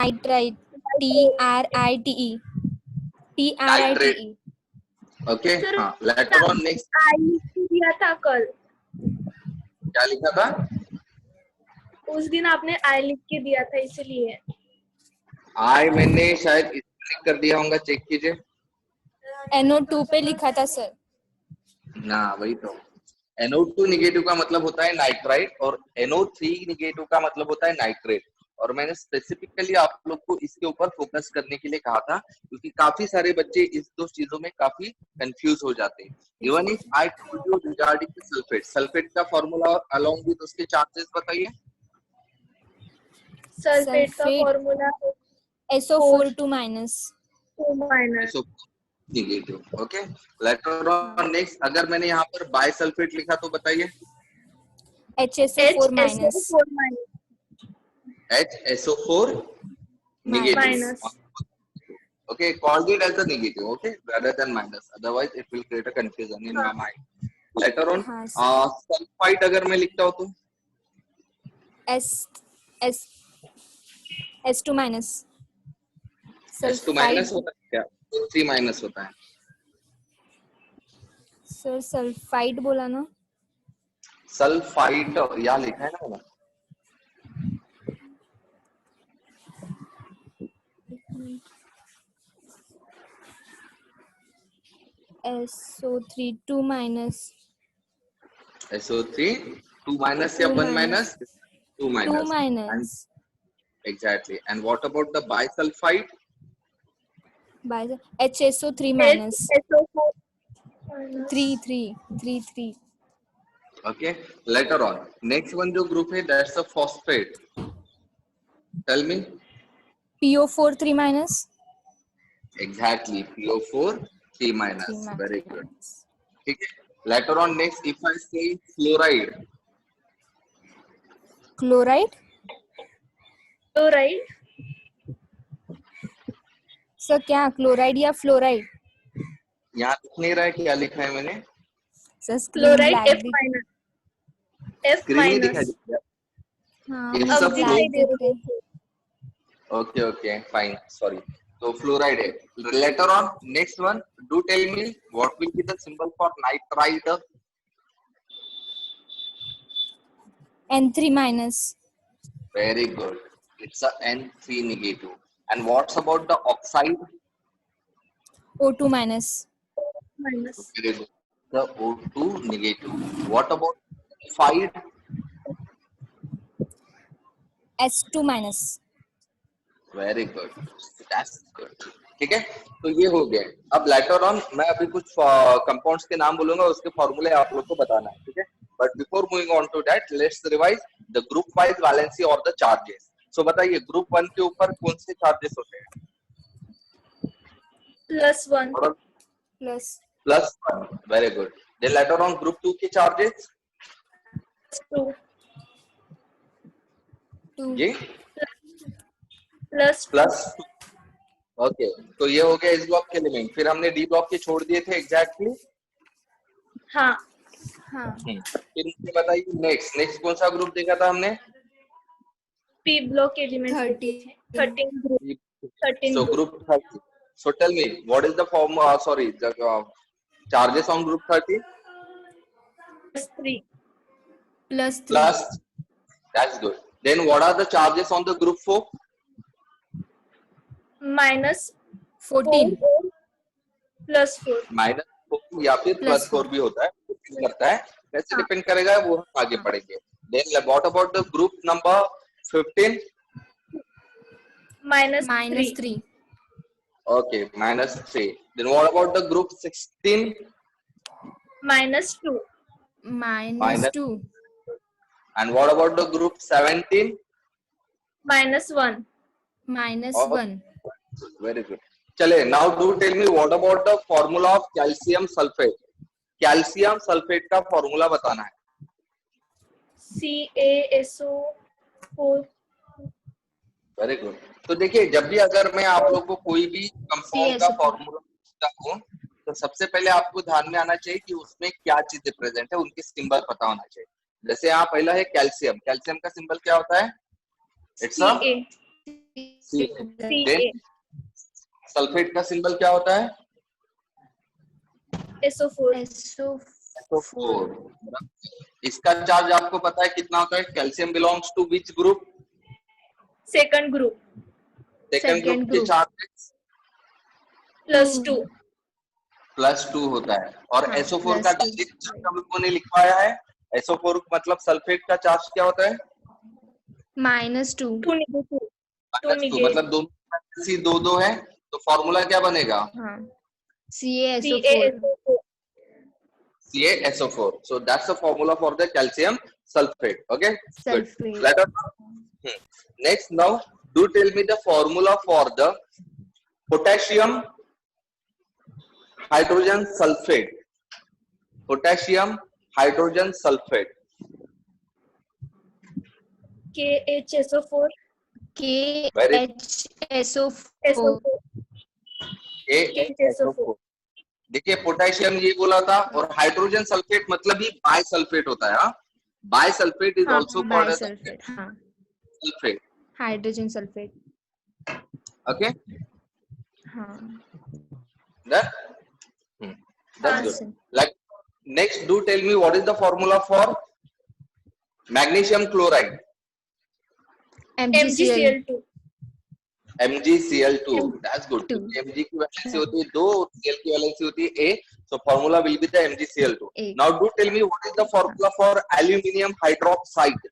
Nitrite, TRITE, TRITE. Okay sir, हाँ, later on next I दिया था कल, क्या लिखा था? उस दिन आपने आई लिख के दिया था इसलिए। आई मैंने शायद क्लिक कर दिया होगा, चेक कीजिए NO2 पे लिखा था सर। ना। वही तो, NO2 निगेटिव का मतलब होता है नाइट्राइट और NO3 निगेटिव का मतलब होता है नाइट्रेट। और मैंने स्पेसिफिकली आप लोग को इसके ऊपर फोकस करने के लिए कहा था, क्योंकि काफी सारे बच्चे इस दो चीजों में काफी कंफ्यूज हो जाते हैं। Even if I told you regarding sulphate, sulphate का फॉर्मूला अलोंग विद उसके चार्जेस बताइए। सल्फेट का formula SO4 2 minus. Negative. Okay, later on next, अगर मैंने यहाँ पर बाय सल्फेट लिखा तो बताइए। HSO4 minus. HSO4 negative. Okay, called it as a negative, okay, rather than minus. Otherwise, it will create a confusion in your mind. Later on, sulfite अगर मैं लिखता हूँ तो S2 माइनस। S2 माइनस होता है क्या? 3 माइनस होता है सर। सल्फाइड बोला ना? सल्फाइट यहाँ लिखा है ना मैंने। SO3 2 minus. SO3 2 minus या 1 minus? 2 minus. 2 minus. Exactly. And what about the bisulfite? HSO3 minus. 3. Okay. Later on, next one जो group है, that's a phosphate. Tell me. PO4 3 minus. Exactly. PO4 3 minus. Very good. Okay. Later on, next, if I say fluoride. Chloride. Sir क्या chloride या fluoride? यहाँ लिख नहीं रहा है, क्या लिखा है मैंने? Sir chloride F minus. Screen दिखा दिया। Okay, fine. Sorry. So fluoride है. Later on, next one. Do tell me what will be the symbol for nitride? N3 minus. Very good. It's a N3 negative. And what's about the oxide? O2 minus. Very good. The O2 negative. What about sulfide? S2 minus. Very good. That's good. ठीक है, तो ये हो गया। अब later on मैं अभी कुछ कंपाउंड्स के नाम बोलूंगा, उसके फॉर्मूले आप लोग को बताना है, ठीक है। But before moving on to that, let's revise the group wise valency और द चार्जेस। सो बताइए, ग्रुप 1 के ऊपर कौन से चार्जेस होते हैं? +1. +1. Very good. Then later on group 2 के चार्जेस? 2. जी +2। ओके, तो ये हो गया इस ब्लॉक के एलिमेंट। फिर हमने डी ब्लॉक के छोड़ दिए थे एग्जैक्टली। हाँ। फिर मुझे बताइए नेक्स्ट कौन सा ग्रुप देखा था हमने? P block element 13 group. So group 30. So tell me, what is the form? The charges on group 30? +3. That's good. Then what are the charges on the group 4? -14 +4। -4 या फिर +4 भी होता है, करता है, वैसे डिपेंड करेगा, वो हम आगे पढ़ेंगे। Then what about the group number 15? -3। Okay, -3. Then what about the group 16? -2। And what about the group 17? -1। Very good. चले, now do tell me what about the formula of calcium sulfate? Calcium sulphate का formula बताना है। CaSO4। Very good. तो देखिए, जब भी अगर मैं आप लोग को कोई भी कंपाउंड का फॉर्मूला पूछता हूँ, तो सबसे पहले आपको ध्यान में आना चाहिए कि उसमें क्या चीजें प्रेजेंट है, उनके सिंबल पता होना चाहिए। जैसे यहाँ पहला है कैल्शियम। कैल्शियम का सिंबल क्या होता है? इट्स Ca सल्फेट का सिंबल क्या होता है? SO4 SO4। इसका चार्ज आपको पता है कितना होता है? Calcium belongs to which group? second group second group के चार्जेस +2 +2 होता है। और हाँ, SO4 का +2 डायरेक्ट चार्ज हम लोगों ने लिखवाया है। SO4 मतलब सल्फेट का चार्ज क्या होता है? -2 2 negative 2 -2 negative मतलब दोनों दो दो है, तो फॉर्मूला क्या बनेगा? हाँ CaSO4 CaSO4 CaSO4. So that's the formula for the calcium sulfate. Okay, good. sulfate. Let us next now do tell me the formula for the potassium hydrogen sulfate. Potassium hydrogen sulfate. KHSO4 KHSO4 SO4 KHSO4. देखिए potassium ये बोला था, और hydrogen sulphate मतलब ही bye sulphate होता है। हाँ, bisulphate is also called as bisulphate, हाँ सल्फेट। हाइड्रोजन सल्फेट, ओके, हाँ that's good. sir. Like next do tell me what is the formula for magnesium chloride? MgCl2 MgCl2. That's good. Mg की valency होती है 2, Cl की valency होती है A, so formula will be the MgCl2. Now do tell me what is the formula for aluminium hydroxide?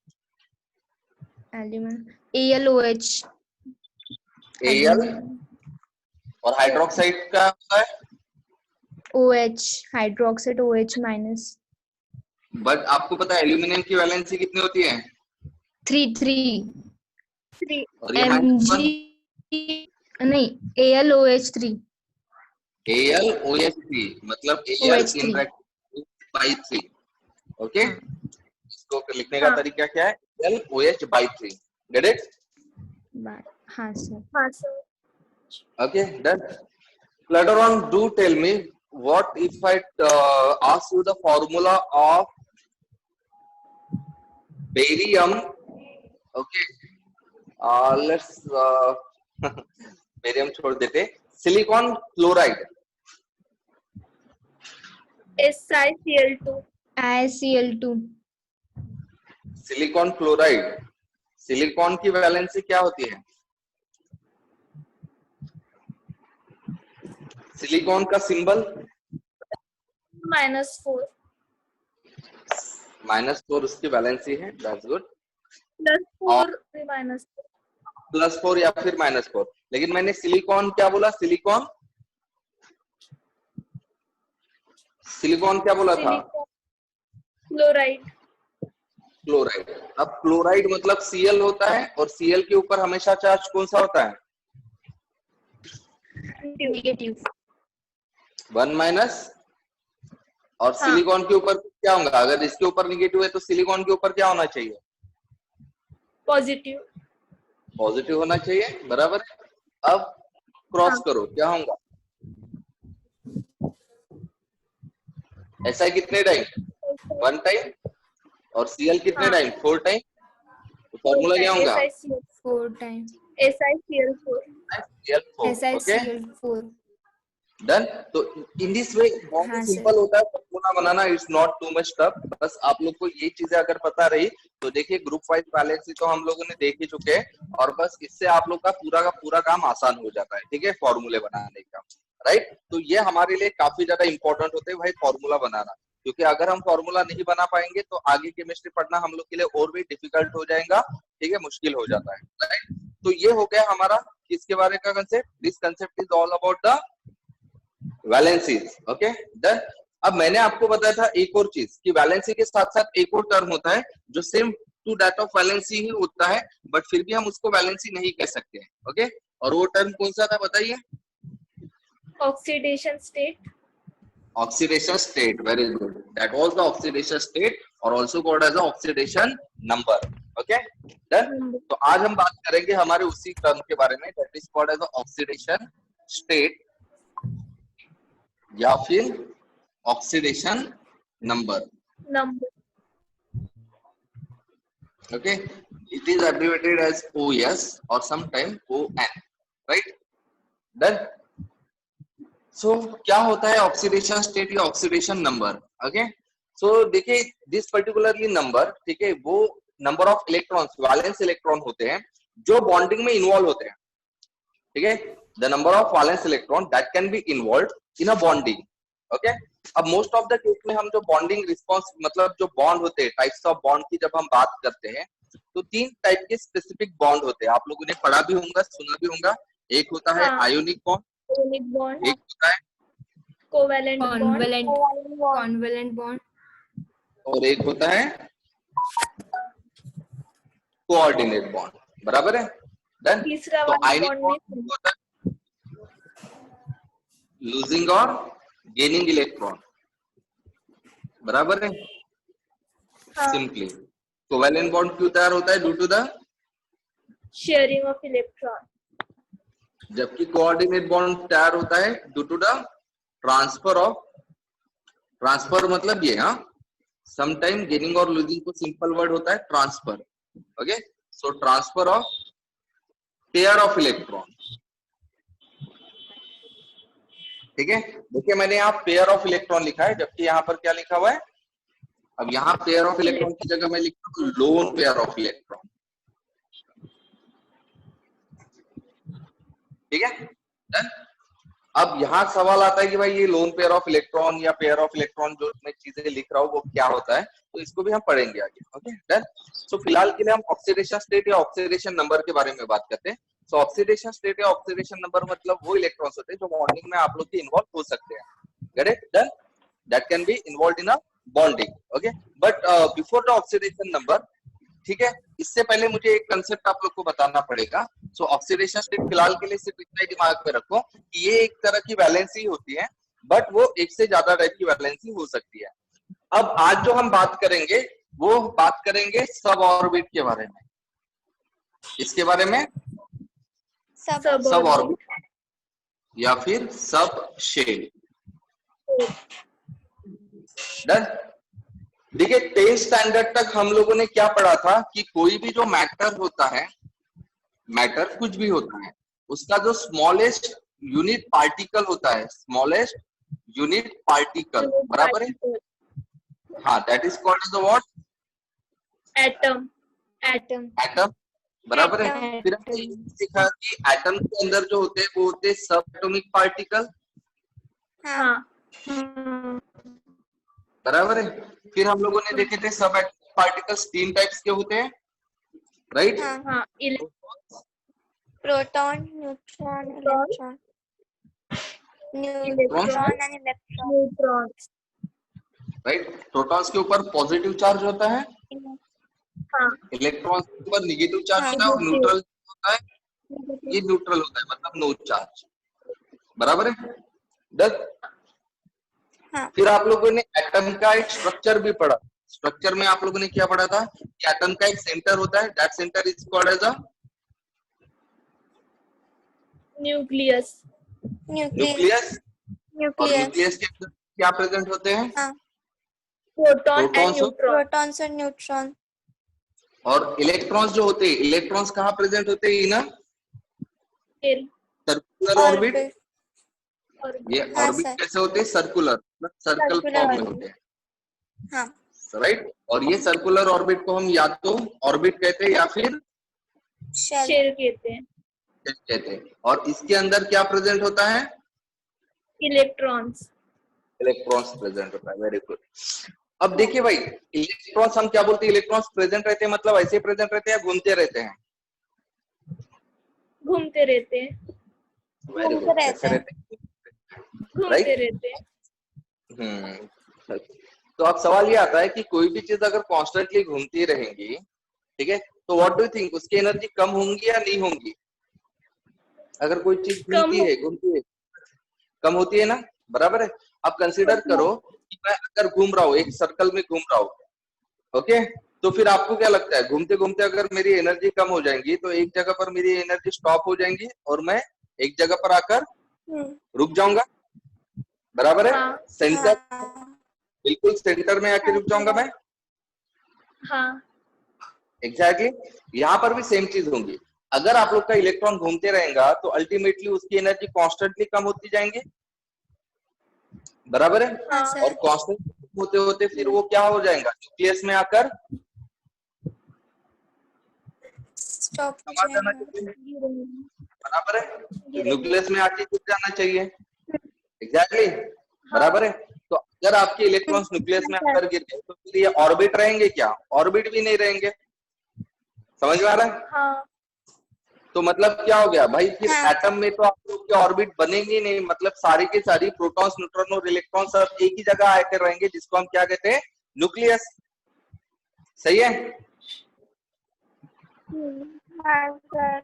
AlOH Al और hydroxide का होता है, OH hydroxide OH minus but आपको पता है एल्यूमिनियम की वैलेंसी कितनी होती है? 3 और ये Mg नहीं AlOH3 AlOH3 मतलब Al OH3 in bracket by 3. Okay, इसको लिखने का तरीका क्या है? LOH by 3. Get it? हाँ सर, हाँ sir Okay, done. Later on, do tell me what if I ask you the formula of barium. Okay, let's barium छोड़ देते, silicon chloride. SiCl2 AlCl2 silicon chloride, silicon की valency क्या होती है? Silicon का symbol -4 -4 उसकी valency है। That's good. +4 -4 +4 या फिर -4, लेकिन मैंने सिलिकॉन क्या बोला? सिलिकॉन क्या बोला था? Chloride chloride. अब क्लोराइड मतलब Cl होता है, और Cl के ऊपर हमेशा चार्ज कौन सा होता है? Negative 1 minus. और सिलिकॉन के ऊपर क्या होगा? अगर इसके ऊपर निगेटिव है तो सिलिकॉन के ऊपर क्या होना चाहिए? पॉजिटिव होना चाहिए, बराबर है। अब क्रॉस करो, क्या होगा? ऐसा कितने टाइम? 1 टाइम। और Cl कितने टाइम? 4 टाइम। तो फॉर्मूला क्या होगा? 4 time SiCl4 okay, SiCl4 done. तो इन दिस वे बहुत ही सिंपल होता है formula banana, it's not too much tough. बस आप लोग को ये चीजें अगर पता रही तो देखिए ग्रुप वाइज वैलेंसी तो हम लोगों ने देख ही चुके हैं, और बस इससे आप लोग का पूरा काम आसान हो जाता है। ठीक है, फॉर्मूले बनाने का, राइट। तो ये हमारे लिए काफी ज्यादा इंपॉर्टेंट होते हैं भाई, फॉर्मूला बनाना, क्योंकि अगर हम फॉर्मूला नहीं बना पाएंगे तो आगे केमिस्ट्री पढ़ना हम लोग के लिए और भी डिफिकल्ट हो जाएगा। ठीक है, मुश्किल हो जाता है, राइट। तो ये हो गया हमारा किसके बारे का concept. This concept is all about the valencies. Okay, done. अब मैंने आपको बताया था एक और चीज कि वैलेंसी के साथ साथ एक और टर्म होता है जो same to that of valency ही होता है, बट फिर भी हम उसको वैलेंसी नहीं कह सकते हैं। ओके, और वो टर्म कौन सा था बताइए? Oxidation state. Oxidation state, very good. That was the oxidation state, or also called as the oxidation number. Okay, done. तो आज हम बात करेंगे हमारे उसी टर्म के बारे में, that is called as the oxidation state या फिर oxidation number. Okay, it is abbreviated as OS or sometime ON, right? Done. So क्या होता है ऑक्सीडेशन स्टेट या ऑक्सीडेशन नंबर? ओके, सो देखिए दिस पर्टिकुलरली नंबर, ठीक है, वो number of electrons, valence electron होते हैं जो बॉन्डिंग में इन्वॉल्व होते हैं, ठीक है, the number of valence electron that can be involve in a bonding. Okay, अब मोस्ट ऑफ द केस में हम जो बॉन्डिंग रिस्पॉन्स, मतलब जो बॉन्ड होते हैं, टाइप्स ऑफ बॉन्ड की जब हम बात करते हैं, तो 3 टाइप के स्पेसिफिक बॉन्ड होते हैं, आप लोगों ने पढ़ा भी होगा, सुना भी होगा। एक होता है हाँ। आयोनिक बॉन्ड, आयोनिक बॉन्ड, एक होता है कोवैलेंट बॉन्ड, कॉन्वेलेंट बॉन्ड, और एक होता है कोऑर्डिनेट बॉन्ड, बराबर है। डन। तीसरा तो वाला आयनिक बॉन्ड बॉन्ड में होता है लूजिंग और गेनिंग इलेक्ट्रॉन, बराबर है, हाँ, सिंपली। कोवैलेंट बॉन्ड क्यों तैयार होता है? Due to the, sharing of electron, जबकि कोऑर्डिनेट बॉन्ड तैयार होता है due to the transfer of, transfer मतलब ये, हाँ, समटाइम गेनिंग और लूजिंग को सिंपल वर्ड होता है transfer. Okay, so transfer of pair of electron, ठीक है। देखिए मैंने यहाँ पेयर ऑफ इलेक्ट्रॉन लिखा है, जबकि यहाँ पर क्या लिखा हुआ है? अब यहाँ पेयर ऑफ इलेक्ट्रॉन की जगह मैं लिखता हूँ लोन पेयर ऑफ इलेक्ट्रॉन, ठीक है। डन। अब यहाँ सवाल आता है कि भाई ये लोन पेयर ऑफ इलेक्ट्रॉन या पेयर ऑफ इलेक्ट्रॉन जो मैं चीजें लिख रहा हूँ वो क्या होता है, तो इसको भी हम पढ़ेंगे आगे। Okay, done. सो फिलहाल के लिए हम ऑक्सीडेशन स्टेट या ऑक्सीडेशन नंबर के बारे में बात करते हैं। सो ऑक्सीडेशन स्टेट या ऑक्सीडेशन नंबर मतलब वो इलेक्ट्रॉन्स होते हैं जो बॉन्डिंग में आप लोग के इन्वॉल्व हो सकते हैं। Get it? Done. That can be involve in a bonding. Okay, but before the oxidation number, ठीक है, इससे पहले मुझे एक कंसेप्ट आप लोग को बताना पड़ेगा। सो ऑक्सीडेशन स्टेट फिलहाल के लिए सिर्फ इतना ही दिमाग में रखो कि ये एक तरह की वैलेंसी होती है, बट वो एक से ज्यादा टाइप की वैलेंसी हो सकती है। अब आज जो हम बात करेंगे वो बात करेंगे सब ऑर्बिट के बारे में। इसके बारे में सब ऑर्बिट या फिर सब शेल। डन। देखिए 10th स्टैंडर्ड तक हम लोगों ने क्या पढ़ा था कि कोई भी जो मैटर होता है, मैटर कुछ भी होता है, उसका जो स्मॉलेस्ट यूनिट पार्टिकल होता है, स्मॉलेस्ट यूनिट पार्टिकल, बराबर है, हाँ, that is called as the what? Atom, atom, atom, बराबर है। फिर हमने ये सीखा कि एटम के अंदर जो होते हैं वो होते हैं सब एटॉमिक पार्टिकल, हाँ, बराबर है। फिर हम लोगों ने देखे थे सब एटॉमिक पार्टिकल्स 3 टाइप्स के होते हैं, राइट? हाँ, proton, neutron, electron, neutron and electron, neutrons, right. Protons के ऊपर पॉजिटिव चार्ज होता है, हाँ, इलेक्ट्रॉन्स के ऊपर नेगेटिव चार्ज होता है, और न्यूट्रल होता है, ये न्यूट्रल होता है, मतलब नो चार्ज, बराबर है। दस। हाँ। फिर आप लोगों ने एटम का एक स्ट्रक्चर भी पढ़ा। स्ट्रक्चर में आप लोगों ने क्या पढ़ा था कि एटम का एक सेंटर होता है, that centre is called as a nucleus, nucleus. और न्यूक्लियस के अंदर क्या प्रेजेंट होते हैं? Proton and protons neutron, protons और न्यूट्रॉन, और इलेक्ट्रॉन्स जो होते हैं, इलेक्ट्रॉन्स कहाँ प्रेजेंट होते हैं? In circular orbit. ये हाँ, ऑर्बिट सर। कैसे होते हैं? सर्कुलर, सर्कल फॉर्म में होते हैं, हाँ, राइट। और ये सर्कुलर ऑर्बिट को हम या तो ऑर्बिट कहते हैं या फिर शेल कहते हैं। कहते हैं। और इसके अंदर क्या प्रेजेंट होता है? इलेक्ट्रॉन्स, इलेक्ट्रॉन्स प्रेजेंट होता है। Very good. अब देखिए भाई, इलेक्ट्रॉन्स हम क्या बोलते हैं? इलेक्ट्रॉन्स प्रेजेंट रहते हैं मतलब ऐसे प्रेजेंट रहते हैं या घूमते रहते हैं? घूमते रहते हैं, वेरी गुड। कैसे रहते हैं? घूमते रहते हैं। तो अब सवाल ये आता है कि कोई भी चीज अगर कॉन्स्टेंटली घूमती रहेंगी, ठीक है, तो व्हाट डू यू थिंक, उसकी एनर्जी कम होंगी या नहीं होंगी? अगर कोई चीज घूमती है, घूमती है, कम होती है ना, बराबर है। अब कंसीडर करो कि मैं अगर घूम रहा हूँ, एक सर्कल में घूम रहा हूँ, ओके, तो फिर आपको क्या लगता है, घूमते घूमते अगर मेरी एनर्जी कम हो जाएंगी तो एक जगह पर मेरी एनर्जी स्टॉप हो जाएंगी और मैं एक जगह पर आकर रुक जाऊंगा, बराबर है। हाँ, सेंटर, बिल्कुल सेंटर में आके रुक जाऊंगा मैं। हाँ, एग्जैक्टली यहाँ पर भी सेम चीज होंगी। अगर आप लोग का इलेक्ट्रॉन घूमते रहेगा तो अल्टीमेटली उसकी एनर्जी कॉन्स्टेंटली कम होती जाएंगे, बराबर है। हाँ और सर। कांस्टेंट होते होते फिर वो क्या हो जाएगा, न्यूक्लियस में आकर स्टॉप हो समा जाना जाएगा। चाहिए, बराबर है। न्यूक्लियस में आके गिर जाना चाहिए, एग्जैक्टली बराबर है। तो अगर आपके इलेक्ट्रॉन्स न्यूक्लियस में आकर गिर गए तो फिर ये ऑर्बिट रहेंगे क्या, ऑर्बिट भी नहीं रहेंगे। समझ में आ रहा है? हाँ तो मतलब क्या हो गया भाई, फिर हाँ। एटम में तो आप लोग के ऑर्बिट बनेंगे नहीं, मतलब सारी के सारी प्रोटॉन्स न्यूट्रॉन और इलेक्ट्रॉन सब एक ही जगह आकर रहेंगे, जिसको हम क्या कहते हैं, न्यूक्लियस। सही है? हाँ सर।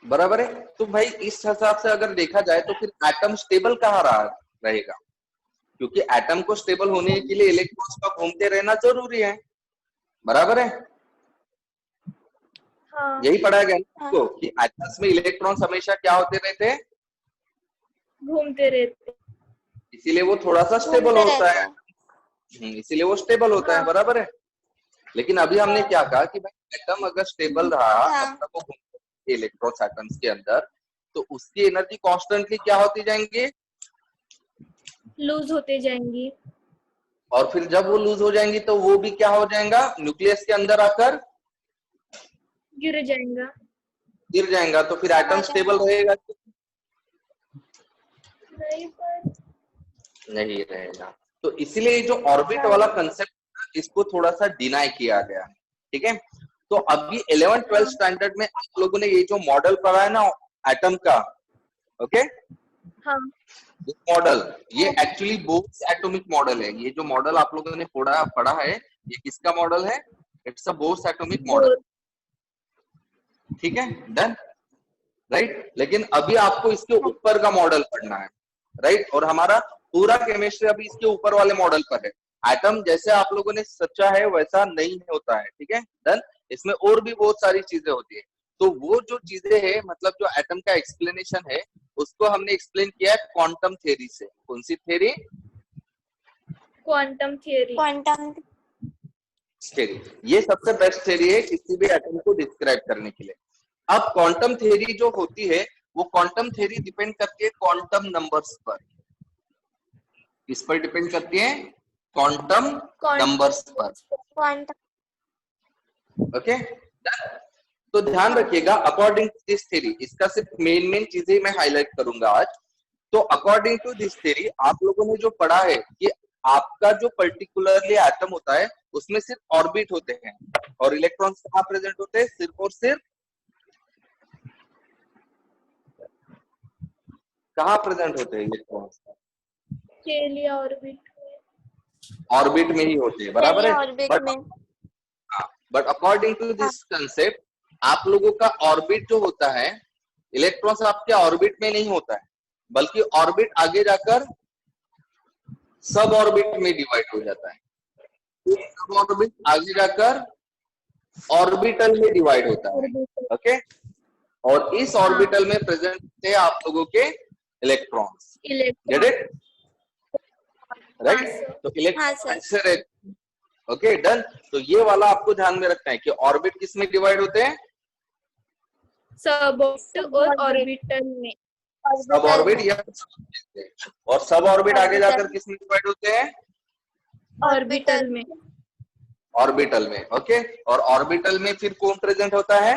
बराबर है। तो भाई इस हिसाब से अगर देखा जाए तो फिर एटम स्टेबल कहाँ रहेगा, क्योंकि एटम को स्टेबल होने के लिए इलेक्ट्रॉन्स का घूमते रहना जरूरी है, बराबर है। हाँ यही पढ़ाया गया ना आपको कि एटम्स में इलेक्ट्रॉन्स हमेशा क्या होते रहते हैं, घूमते रहते। इसीलिए वो थोड़ा सा स्टेबल घूमते होता रहते है। हैं। इसीलिए वो स्टेबल होता है, हाँ। बराबर है। लेकिन अभी हमने हाँ। क्या कहा कि भाई एटम अगर स्टेबल रहा, हाँ। मतलब वो घूमते इलेक्ट्रॉन्स एटम्स के अंदर, तो उसकी एनर्जी कॉन्स्टेंटली क्या होती जाएंगी, लूज होते जाएंगी। और फिर जब वो लूज हो जाएंगी तो वो भी क्या हो जाएगा, न्यूक्लियस के अंदर आकर गिर जाएगा। गिर जाएगा। तो फिर एटम स्टेबल रहेगा, नहीं पर नहीं रहेगा। तो इसलिए जो ऑर्बिट वाला कंसेप्ट, इसको थोड़ा सा डिनाई किया गया, ठीक है। तो अभी 11th-12th स्टैंडर्ड में आप लोगों ने ये जो मॉडल पढ़ा है ना एटम का, ओके, हाँ मॉडल, ये एक्चुअली बोर्स एटॉमिक मॉडल है। ये जो मॉडल आप लोगों ने पढ़ा है, ये किसका मॉडल है, it's a Bohr's atomic model, ठीक है, डन, राइट। लेकिन अभी आपको इसके ऊपर का मॉडल पढ़ना है, राइट। और हमारा पूरा केमिस्ट्री अभी इसके ऊपर वाले मॉडल पर है। एटम जैसे आप लोगों ने सोचा है वैसा नहीं होता है, ठीक है, डन। इसमें और भी बहुत सारी चीजें होती है। तो वो जो चीजें है, मतलब जो एटम का एक्सप्लेनेशन है, उसको हमने एक्सप्लेन किया है क्वांटम थ्योरी से। कौन सी theory, quantum theory. Quantum theory. ये सबसे बेस्ट थ्योरी है किसी भी एटम को डिस्क्राइब करने के लिए। अब क्वांटम थ्योरी जो होती है, वो क्वांटम थ्योरी डिपेंड करती है क्वांटम नंबर्स पर। किस पर डिपेंड करती है, क्वांटम नंबर्स पर, क्वांटम। ओके। तो ध्यान रखिएगा, अकॉर्डिंग टू दिस थ्योरी, इसका सिर्फ मेन चीजें मैं हाईलाइट करूंगा आज। तो अकॉर्डिंग टू दिस थ्योरी आप लोगों ने जो पढ़ा है कि आपका जो पर्टिकुलरली एटम होता है उसमें सिर्फ ऑर्बिट होते हैं, और इलेक्ट्रॉन्स कहाँ प्रेजेंट होते हैं, सिर्फ और सिर्फ कहाँ प्रेजेंट होते हैं इलेक्ट्रॉन्स, ऑर्बिट में ही होते हैं, बराबर है। ऑर्बिट में। But according to this concept, आप लोगों का ऑर्बिट जो होता है, इलेक्ट्रॉन्स आपके ऑर्बिट में नहीं होता है, बल्कि ऑर्बिट आगे जाकर सब ऑर्बिट में डिवाइड हो जाता है। सब ऑर्बिट आगे जाकर ऑर्बिटल में डिवाइड होता है, ओके। और इस ऑर्बिटल में प्रेजेंट थे आप लोगों के इलेक्ट्रॉन्स, गेट इट, राइट। तो इलेक्ट्रॉन ऐसे रहते, ओके, डन। तो ये वाला आपको ध्यान में रखना है कि ऑर्बिट किस में डिवाइड होते हैं, सब और ऑर्बिटल में। सब ऑर्बिट या और सब ऑर्बिट आगे जाकर किस में डिवाइड होते हैं, ऑर्बिटल में। ऑर्बिटल में, ओके। और ऑर्बिटल में फिर कौन प्रेजेंट होता है,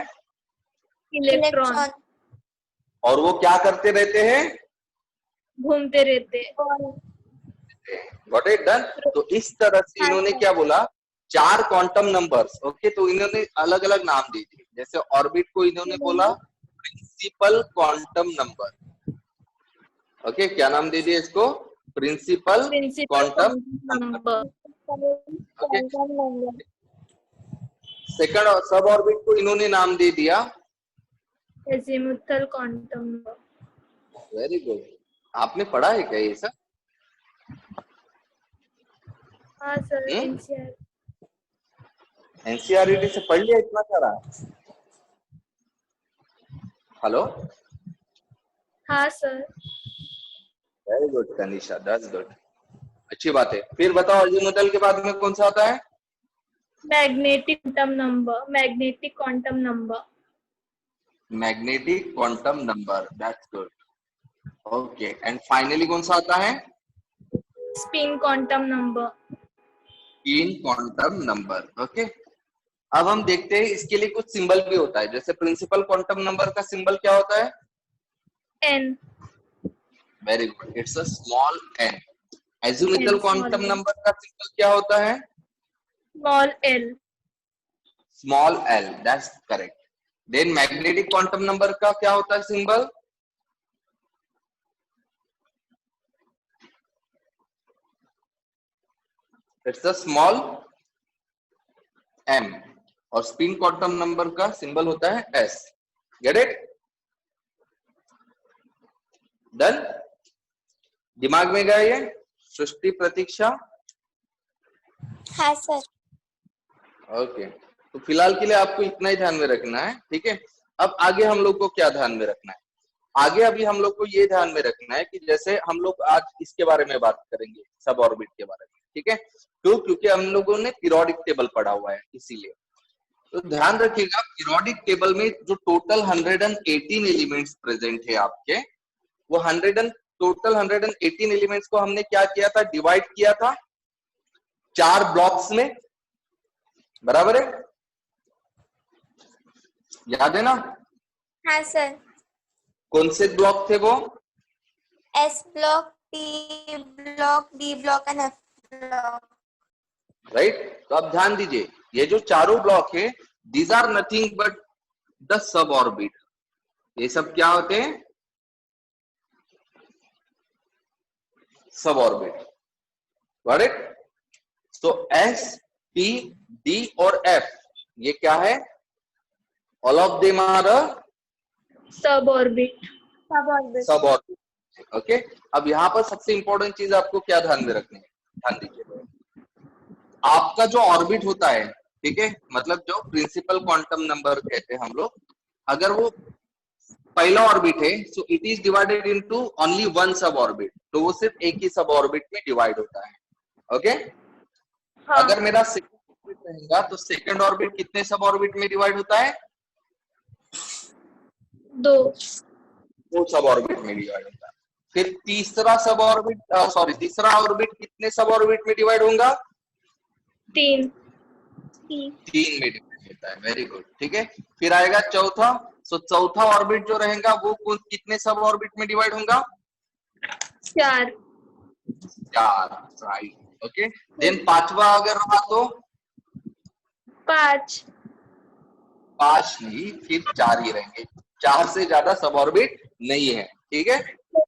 इलेक्ट्रॉन और वो क्या करते रहते हैं, घूमते रहते। Got it, done. तो इस तरह से इन्होंने क्या बोला, 4 क्वांटम नंबर्स, ओके। तो इन्होंने अलग अलग नाम दे दिए। जैसे ऑर्बिट को इन्होंने बोला प्रिंसिपल क्वांटम नंबर, ओके। क्या नाम दे दिया इसको, principal quantum number, okay. Second sub orbit को इन्होंने नाम दे दिया azimuthal quantum number. Very good. आपने पढ़ा है क्या ये सब, हाँ सर, एनसीईआरटी। एनसीईआरटी से पढ़ लिया इतना सारा, हेलो। हाँ sir. Very good Tanisha, that's good, अच्छी बात है। फिर बताओ अजीमुथल के बाद में कौन सा आता है, magnetic quantum number, magnetic quantum number, magnetic quantum number, that's good. Okay, and finally कौन सा आता है? Spin quantum number, spin quantum number. Okay, अब हम देखते हैं इसके लिए कुछ सिंबल भी होता है। जैसे प्रिंसिपल क्वांटम नंबर का सिंबल क्या होता है? N, very good, it's a small n. Azimuthal N, quantum small n, number का सिंबल क्या होता है? Small l, small l, that's correct. Then magnetic quantum number का क्या होता है symbol? It's a small m. और स्पिन क्वांटम नंबर का सिंबल होता है एस। Get it? डन? दिमाग में गया ये? सृष्टि, प्रतीक्षा? हाँ सर। ओके, तो फिलहाल के लिए आपको इतना ही ध्यान में रखना है, ठीक है। अब आगे हम लोग को क्या ध्यान में रखना है? आगे अभी हम लोग को ये ध्यान में रखना है कि जैसे हम लोग आज इसके बारे में बात करेंगे, सब ऑर्बिट के बारे में, ठीक है। तो क्योंकि हम लोगों ने पीरियोडिक टेबल पढ़ा हुआ है, इसीलिए तो ध्यान रखिएगा, पीरियोडिक टेबल में जो टोटल 118 एलिमेंट्स प्रेजेंट है आपके, वो टोटल 118 एलिमेंट्स को हमने क्या किया था? डिवाइड किया था 4 ब्लॉक्स में, बराबर है? याद है ना? हाँ सर। कौन से ब्लॉक थे वो? S block, t block, d block and f block. Right? तो अब ध्यान दीजिए, ये जो चारों ब्लॉक है, these are nothing but the sub orbit. ये सब क्या होते हैं? Sub orbit. Got it? तो एस, पी, डी और एफ, ये क्या है? All of them are sub orbit, sub orbit. Sub orbit. Okay, अब यहाँ पर सबसे इंपॉर्टेंट चीज आपको क्या ध्यान में रखनी है? ध्यान दीजिए, आपका जो ऑर्बिट होता है, ठीक है, मतलब जो प्रिंसिपल क्वांटम नंबर कहते हैं हम लोग, अगर वो पहला ऑर्बिट है, so it is divided into only one सब ऑर्बिट। तो वो सिर्फ एक ही सब ऑर्बिट में डिवाइड होता है। ओके, हाँ, अगर मेरा सेकंड ऑर्बिट रहेगा तो सेकंड ऑर्बिट कितने सब ऑर्बिट में डिवाइड होता है? 2, 2 सब ऑर्बिट में डिवाइड होता है। फिर तीसरा सब ऑर्बिट, तीसरा ऑर्बिट कितने सब ऑर्बिट में डिवाइड होगा? 3, 3 में डिवाइड होता है। वेरी गुड, ठीक है। फिर आएगा चौथा। सो चौथा ऑर्बिट जो रहेगा वो कितने सब ऑर्बिट में डिवाइड होगा? 4, 4, राइट। ओके, देन पांचवा अगर रहा तो 5, 5 नहीं, फिर 4 ही रहेंगे। 4 से ज्यादा सब ऑर्बिट नहीं है, ठीक है।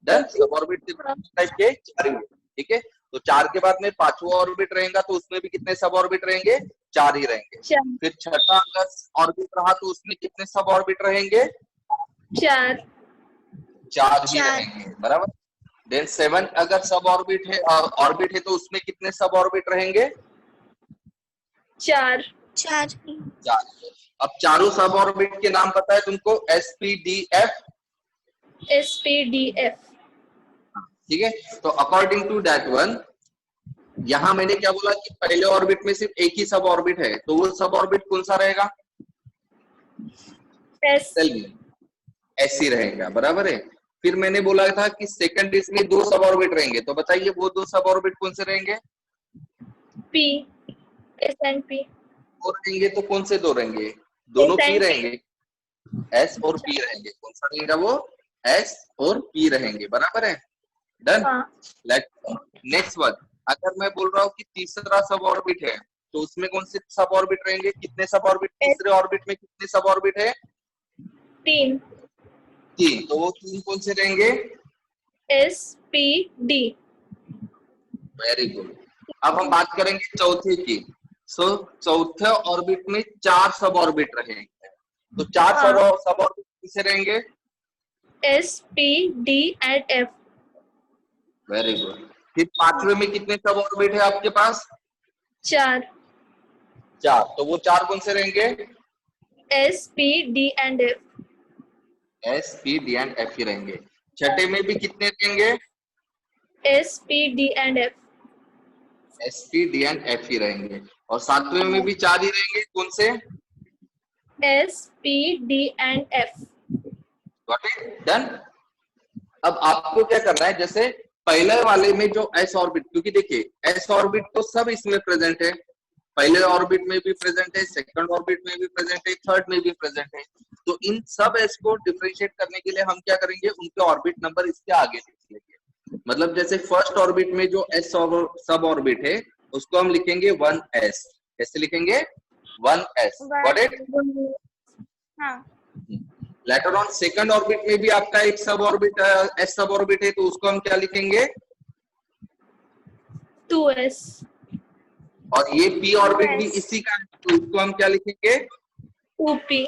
डन? सब ऑर्बिट टाइप के 4 ही है, ठीक है। तो 4 के बाद में पांचवा ऑर्बिट रहेगा तो उसमें भी कितने सब ऑर्बिट रहेंगे? 4 ही रहेंगे। 4, फिर छठा अगर ऑर्बिट रहा तो उसमें कितने सब ऑर्बिट रहेंगे? 4, 4 ही 4। रहेंगे, बराबर। देन 7 अगर सब ऑर्बिट है, ऑर्बिट है, तो उसमें कितने सब ऑर्बिट रहेंगे? 4, 4। 4। अब चारों सब ऑर्बिट के नाम पता है तुमको? S, P, D, F, SPDF, ठीक है। तो अकॉर्डिंग टू दैट वन, यहां मैंने क्या बोला कि पहले ऑर्बिट में सिर्फ एक ही सब ऑर्बिट है, तो वो सब ऑर्बिट कौन सा रहेगा? S, ऐसी रहेगा, बराबर है। फिर मैंने बोला था कि सेकंड इसमें 2 सब ऑर्बिट रहेंगे, तो बताइए वो 2 सब ऑर्बिट कौन से रहेंगे? P, S and P, 2 रहेंगे तो कौन से 2 रहेंगे? दोनों S पी and P, रहेंगे, एस और पी रहेंगे। कौन सा रहेगा वो? एस और पी रहेंगे, बराबर है। डन? हाँ, लेट नेक्स्ट वन। अगर मैं बोल रहा हूँ कि तीसरा सब ऑर्बिट है, तो उसमें कौन से सब ऑर्बिट रहेंगे? कितने सब ऑर्बिट? तीसरे ऑर्बिट में कितने सब ऑर्बिट है? 3, 3। तो वो 3 कौन से रहेंगे? SPD, very good. अब हम बात करेंगे चौथे की। सो चौथे ऑर्बिट में 4 सब ऑर्बिट रहेंगे, तो 4 हाँ, सब ऑर्बिट किसे रहेंगे? S, P, D and F, very good. फिर पांचवे में कितने सब ऑर्बिट है आपके पास? 4, 4। तो वो 4 कौन से रहेंगे? S, P, D and F, S, P, D and F ही रहेंगे। छठे में भी कितने रहेंगे? S, P, D and F, S, P, D and F ही रहेंगे। और सातवें में भी 4 ही रहेंगे, कौन से? S, P, D and F. Got it? Done. अब आपको क्या करना है, जैसे पहले वाले में जो s ऑर्बिट, क्योंकि देखिए s ऑर्बिट तो सब इसमें प्रेजेंट है, पहले ऑर्बिट में भी प्रेजेंट है, सेकंड ऑर्बिट में भी प्रेजेंट है, थर्ड में भी प्रेजेंट है। तो इन सब s को डिफरेंशिएट करने के लिए हम क्या करेंगे, उनके ऑर्बिट नंबर इसके आगे लिख लेंगे। मतलब जैसे फर्स्ट ऑर्बिट में जो s सब ऑर्बिट है उसको हम लिखेंगे 1s। कैसे लिखेंगे? 1s। Got it? हाँ। लेटर ऑन सेकंड ऑर्बिट में भी आपका एक सब ऑर्बिट s सब ऑर्बिट है, तो उसको हम क्या लिखेंगे? 2s. और ये p ऑर्बिट भी Yes. इसी का है, तो उसको हम क्या लिखेंगे? 2p.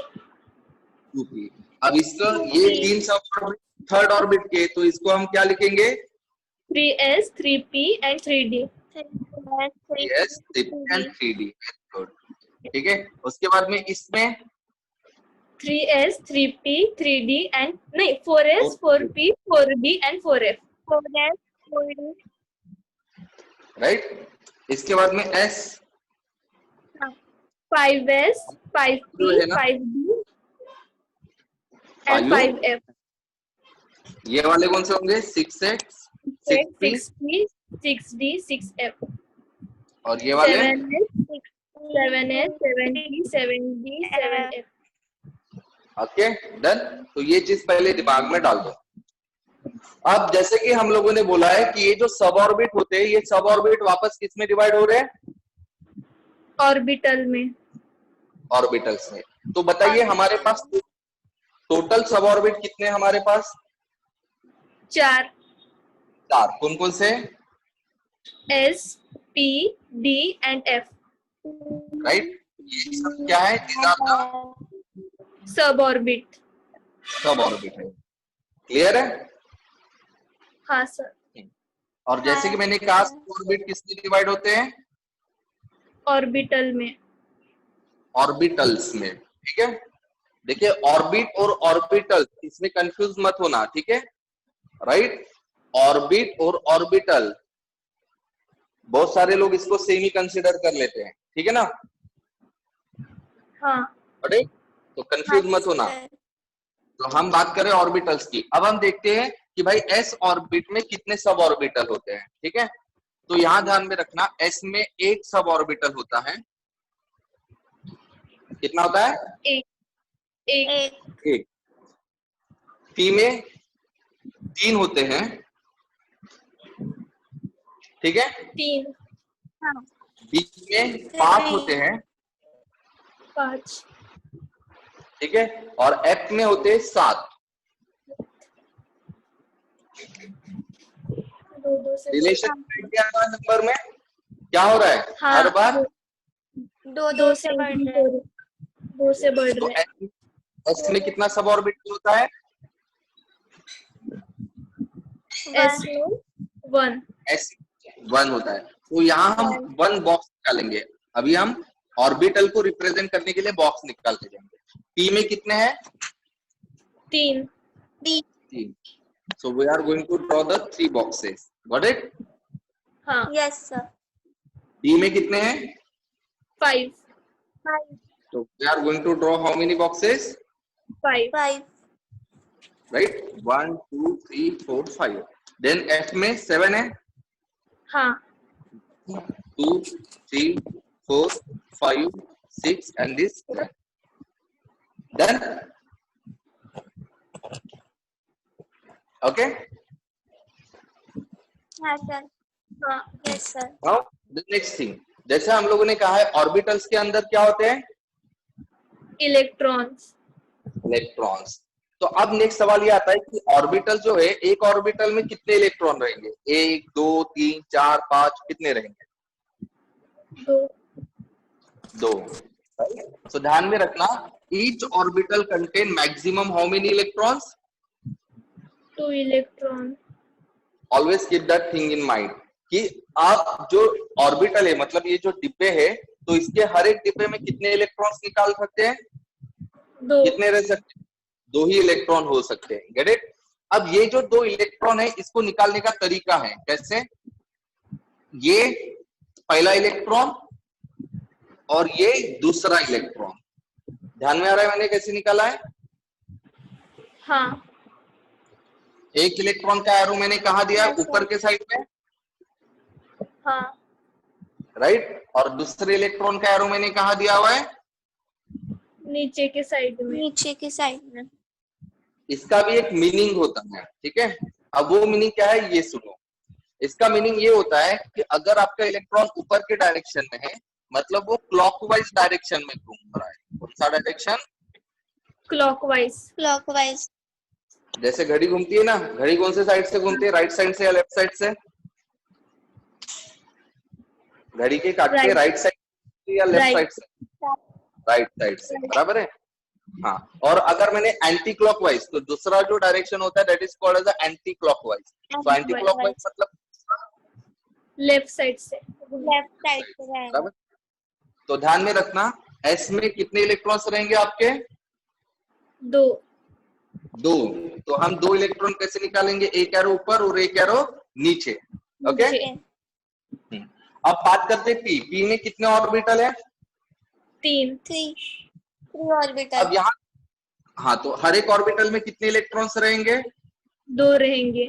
2p। अब इसका ये 3 सब ऑर्बिट थर्ड ऑर्बिट के, तो इसको हम क्या लिखेंगे? 3s, 3p and 3d. yes 3p and 3d। Good, ठीक है। उसके बाद में इसमें 3s, 3p, 3d and नहीं 4s, 4p, 4d and 4f. 4s, 4d. Right. इसके बाद में s 5s, 5p, जो है ना, 5d and 5 5f. ये वाले कौन से होंगे? 6x, 6p 6p, 6d, 6f. और ये वाले 7s, 7s, 7p, 7d, 7f. Okay done. तो ये चीज पहले दिमाग में डाल दो। अब जैसे कि हम लोगों ने बोला है कि ये जो सब ऑर्बिट होते हैं, ये सब ऑर्बिट वापस किस में डिवाइड हो रहे हैं? ऑर्बिटल में. ऑर्बिटल्स में। तो बताइए हमारे पास टोटल सब ऑर्बिट कितने हमारे पास? 4. कौन कौन से? S, P, D and F. Right. ये सब क्या है? सब ऑर्बिट. सब ऑर्बिट है। क्लियर है? हाँ सर. और जैसे कि मैंने कहा सब ऑर्बिट किसमें डिवाइड होते हैं? ऑर्बिटल में. ऑर्बिटल्स में। ठीक है। देखिए ऑर्बिट और ऑर्बिटल इसमें कंफ्यूज मत होना, ठीक है? राइट। ऑर्बिट और ऑर्बिटल बहुत सारे लोग इसको सेम ही कंसिडर कर लेते हैं, ठीक है ना? हाँ. अरे तो कंफ्यूज मत होना। तो हम बात करें ऑर्बिटल्स की। अब हम देखते हैं कि भाई s ऑर्बिट में कितने सब ऑर्बिटल होते हैं, ठीक है? तो यहां ध्यान में रखना s में एक सब ऑर्बिटल होता है। कितना होता है? एक। p में 3 होते हैं, ठीक है? 3. b में 5 होते हैं, 5. ठीक है? और f में होते हैं 7। रिलेशन क्या नंबर में क्या हो रहा है? हाँ, हर बार 2 से बढ़ रहे हैं. 2 से बढ़ तो रहे हैं. s में कितना सब ऑर्बिटल होता है? S में 1. s 1 होता है। तो यहाँ हम 1 बॉक्स निकालेंगे। अभी हम ऑर्बिटल को रिप्रेजेंट करने के लिए बॉक्स निकाल के जाएंगे। p में कितने हैं? 3. 3। So we are going to draw the 3 boxes. Got it? हाँ. Yes sir. d में कितने हैं? 5. So we are going to draw how many boxes? 5. 5. Right? 1 2 3 4 5. Then f में 7 है? हाँ. 2 3 4 5 6 and this 7. Done? Okay? हाँ sir. हाँ. Yes sir. Now the next thing. जैसे हम लोगों ने कहा है ऑर्बिटल्स के अंदर क्या होते हैं? इलेक्ट्रॉन्स. इलेक्ट्रॉन्स। तो अब नेक्स्ट सवाल ये आता है कि ऑर्बिटल जो है, एक ऑर्बिटल में कितने इलेक्ट्रॉन रहेंगे? 1 2 3 4 5 कितने रहेंगे? 2। तो ध्यान में रखना, each orbital contain maximum how many electrons? 2 electron. Always keep that thing in mind कि आप जो ऑर्बिटल है, मतलब ये जो डिब्बे है, तो इसके हर एक डिब्बे में कितने इलेक्ट्रॉन्स निकाल सकते हैं? 2. कितने रह सकते हैं? 2 ही इलेक्ट्रॉन हो सकते हैं। Get it? अब ये जो 2 इलेक्ट्रॉन है, इसको निकालने का तरीका है कैसे? ये पहला इलेक्ट्रॉन और ये दूसरा इलेक्ट्रॉन। ध्यान में आ रहा है मैंने कैसे निकाला है? हाँ, एक इलेक्ट्रॉन का एरो मैंने कहा दिया है? Yes, ऊपर के साइड में, हाँ, राइट। और दूसरे इलेक्ट्रॉन का एरो मैंने कहा दिया हुआ है? नीचे के साइड में। नीचे की साइड में। इसका भी एक मीनिंग होता है, ठीक है। अब वो मीनिंग क्या है ये सुनो। इसका मीनिंग ये होता है कि अगर आपका इलेक्ट्रॉन ऊपर के डायरेक्शन में है, मतलब वो क्लॉकवाइज डायरेक्शन में घूम रहा है। कौन सा डायरेक्शन? क्लॉकवाइज। क्लॉकवाइज। जैसे घड़ी घूमती है ना, घड़ी कौन से साइड से घूमती है? राइट साइड से या लेफ्ट साइड से? घड़ी के काट के Right. राइट साइड से या लेफ्ट Right. साइड से? राइट साइड से, बराबर है। हाँ, और अगर मैंने एंटी क्लॉकवाइज, तो दूसरा जो डायरेक्शन होता है that is called as anti clockwise. तो एंटी क्लॉकवाइज मतलब लेफ्ट साइड से। लेफ्ट साइड से रहेगा। बराबर। तो ध्यान में रखना, एस में कितने इलेक्ट्रॉन्स रहेंगे आपके? 2। दो। तो हम 2 इलेक्ट्रॉन कैसे निकालेंगे? एक एरो ऊपर और एक एरो नीचे। ओके। नीचे। अब बात करते हैं पी। पी में कितने ऑर्बिटल है? 3। 3 ऑर्बिटल। अब यहाँ, हाँ, तो हर एक ऑर्बिटल में कितने इलेक्ट्रॉन्स रहेंगे? 2 रहेंगे।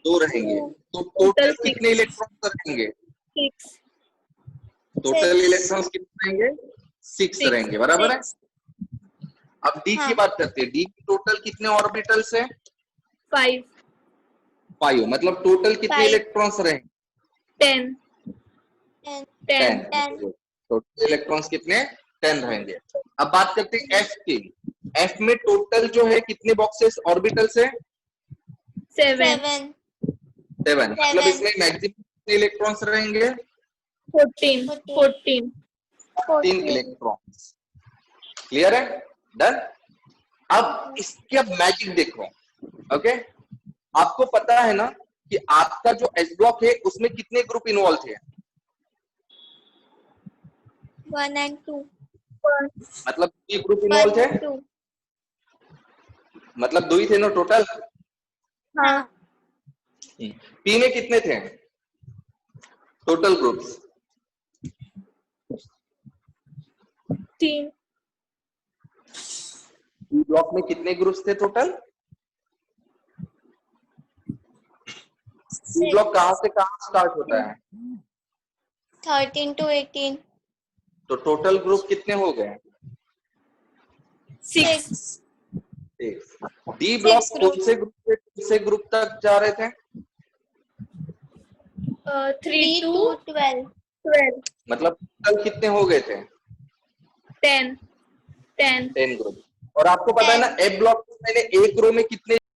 2 रहेंगे। तो टोटल कितने इलेक्ट्रॉन्स रहेंगे? 6। टोटल 6 इलेक्ट्रॉन्स कितने रहेंगे? 6 रहेंगे, बराबर है। अब डी की हाँ। बात करते हैं। डी की टोटल कितने ऑर्बिटल्स है? 5। 5। मतलब टोटल कितने 5 इलेक्ट्रॉन्स रहेंगे? 10। 10। 10। टोटल इलेक्ट्रॉन्स कितने? 10 रहेंगे। अब बात करते हैं एफ की। एफ में टोटल जो है कितने बॉक्सेस ऑर्बिटल्स है? 7। 7। मतलब इसमें मैक्सिमम कितने इलेक्ट्रॉन्स रहेंगे? 14। 14। 3 इलेक्ट्रॉन्स। क्लियर है? डन। अब इसके अब मैजिक देखो। ओके, आपको पता है ना कि आपका जो एस ब्लॉक है उसमें कितने ग्रुप इन्वॉल्व थे? 1 and 2। मतलब 2 ग्रुप इन्वॉल्व थे, 2। मतलब 2 ही थे ना टोटल। हाँ, पी में कितने थे टोटल ग्रुप्स? 3। पी ब्लॉक में कितने ग्रुप्स थे टोटल? पी ब्लॉक कहां से कहां स्टार्ट होता है? 13 to 18। तो टोटल ग्रुप कितने हो गए? 6। डी ब्लॉक Six कौन से ग्रुप से कौन से ग्रुप तक जा रहे थे? 3 to to 12। 12। मतलब टोटल कितने हो गए थे? 10। 10। 10 ग्रुप। और आपको पता है ना, ए ब्लॉक में मैंने एक रो में कितने